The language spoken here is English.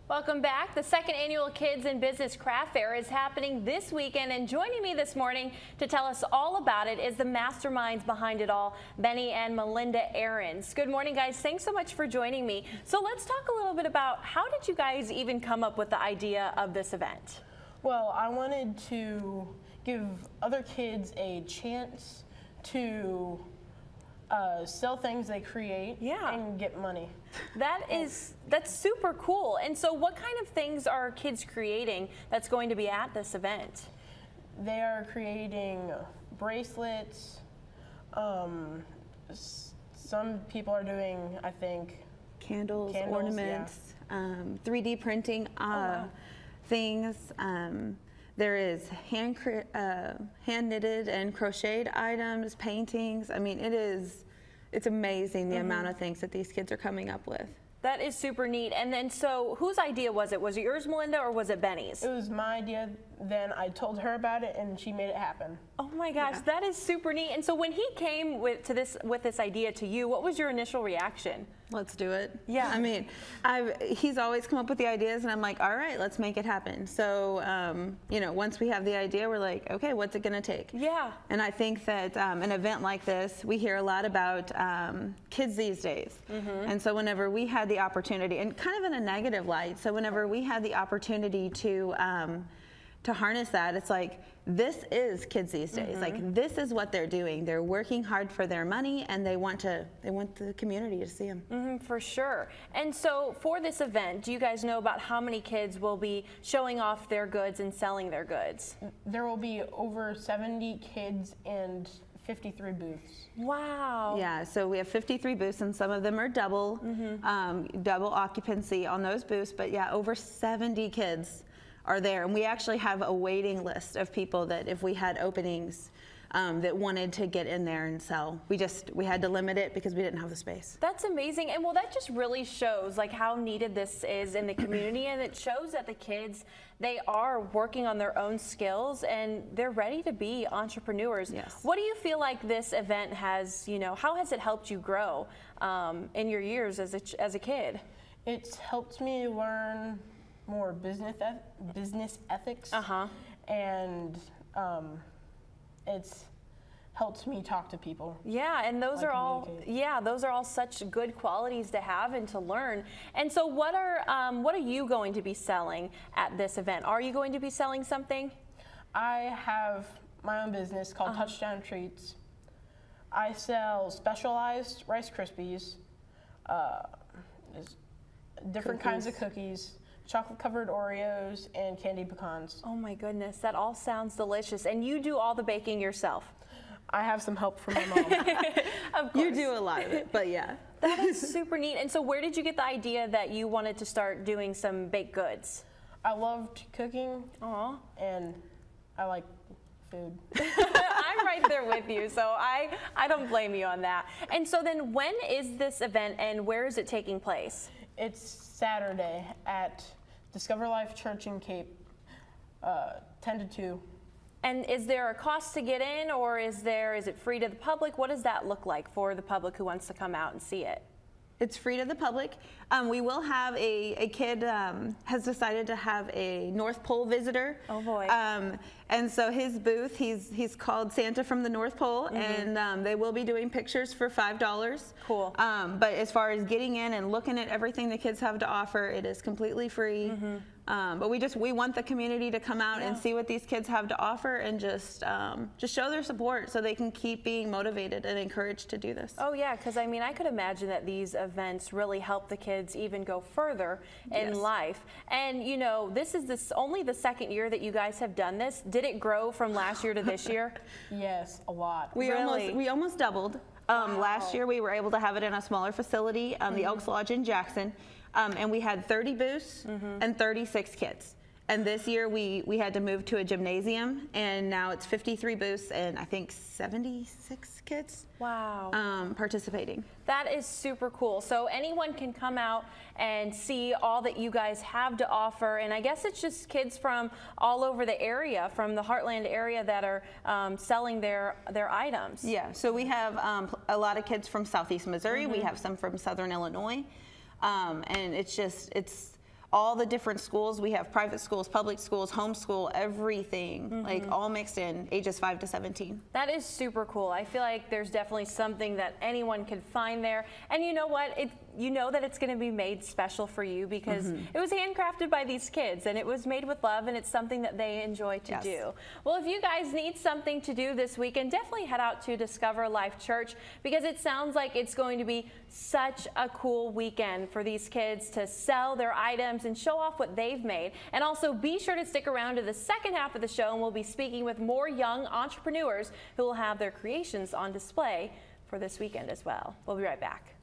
Welcome back. The second annual Kids in Business Craft Fair is happening this weekend, and joining me this morning to tell us all about it is the masterminds behind it all, Benny and Melinda Ahrens. Good morning, guys. Thanks so much for joining me. So let's talk a little bit about how did you guys even come up with the idea of this event? Well, I wanted to give other kids a chance to sell things they create and get money. That's super cool. And so what kind of things are kids creating that's going to be at this event? They are creating bracelets. Some people are doing, I think, candles, ornaments, 3D printing things. There is hand knitted and crocheted items, paintings. I mean, it's amazing the amount of things that these kids are coming up with. That is super neat. And then, so whose idea was it? Was it yours, Melinda, or was it Benny's? It was my idea. Then I told her about it, and she made it happen. Oh my gosh, that is super neat. And so when he came with this idea to you, what was your initial reaction? Let's do it. Yeah. I mean, he's always come up with the ideas, and I'm like, all right, let's make it happen. So, you know, once we have the idea, we're like, okay, what's it going to take? Yeah. And I think that an event like this, we hear a lot about kids these days. And so whenever we had the opportunity, and kind of in a negative light, so whenever we had the opportunity to harness that, it's like, this is kids these days. Like, this is what they're doing. They're working hard for their money, and they want the community to see them. For sure. And so for this event, do you guys know about how many kids will be showing off their goods and selling their goods? There will be over 70 kids and 53 booths. Wow. Yeah, so we have 53 booths, and some of them are double occupancy on those booths, but yeah, over 70 kids are there. And we actually have a waiting list of people that if we had openings that wanted to get in there and sell. We had to limit it because we didn't have the space. That's amazing. And well, that just really shows like how needed this is in the community, and it shows that the kids, they are working on their own skills and they're ready to be entrepreneurs. Yes. What do you feel like this event has, how has it helped you grow in your years as a kid? It's helped me learn more business ethics, and it's helped me talk to people. Yeah, and those are all such good qualities to have and to learn. And so what are you going to be selling at this event? Are you going to be selling something? I have my own business called Touchdown Treats. I sell specialized Rice Krispies, different kinds of cookies, chocolate-covered Oreos, and candied pecans. Oh my goodness, that all sounds delicious. And you do all the baking yourself? I have some help from my mom. Of course. You do a lot of it, but yeah. That is super neat. And so where did you get the idea that you wanted to start doing some baked goods? I loved cooking, and I like food. I'm right there with you, so I don't blame you on that. And so then when is this event and where is it taking place? It's Saturday at Discover Life Church in Cape, 10 to 2. And is there a cost to get in, or is it free to the public? What does that look like for the public who wants to come out and see it? It's free to the public. We will have a kid has decided to have a North Pole visitor. Oh boy. And so his booth, he's called Santa from the North Pole, and they will be doing pictures for $5. Cool. But as far as getting in and looking at everything the kids have to offer, it is completely free. But we want the community to come out and see what these kids have to offer, and just show their support so they can keep being motivated and encouraged to do this. Oh yeah, because I mean, I could imagine that these events really help the kids even go further in life. And this is only the second year that you guys have done this. Did it grow from last year to this year? Yes, a lot. We almost doubled. Last year we were able to have it in a smaller facility, the Elks Lodge in Jackson. And we had 30 booths and 36 kids. And this year we had to move to a gymnasium, and now it's 53 booths and I think 76 kids participating. That is super cool. So anyone can come out and see all that you guys have to offer. And I guess it's just kids from all over the area, from the Heartland area, that are selling their items. Yeah, so we have a lot of kids from Southeast Missouri. We have some from Southern Illinois. And it's all the different schools. We have private schools, public schools, homeschool, everything, like all mixed in, ages 5 to 17. That is super cool. I feel like there's definitely something that anyone can find there. And you know what? You know that it's going to be made special for you because it was handcrafted by these kids and it was made with love, and it's something that they enjoy to do. Well, if you guys need something to do this weekend, definitely head out to Discover Life Church because it sounds like it's going to be such a cool weekend for these kids to sell their items and show off what they've made. And also be sure to stick around to the second half of the show, and we'll be speaking with more young entrepreneurs who will have their creations on display for this weekend as well. We'll be right back.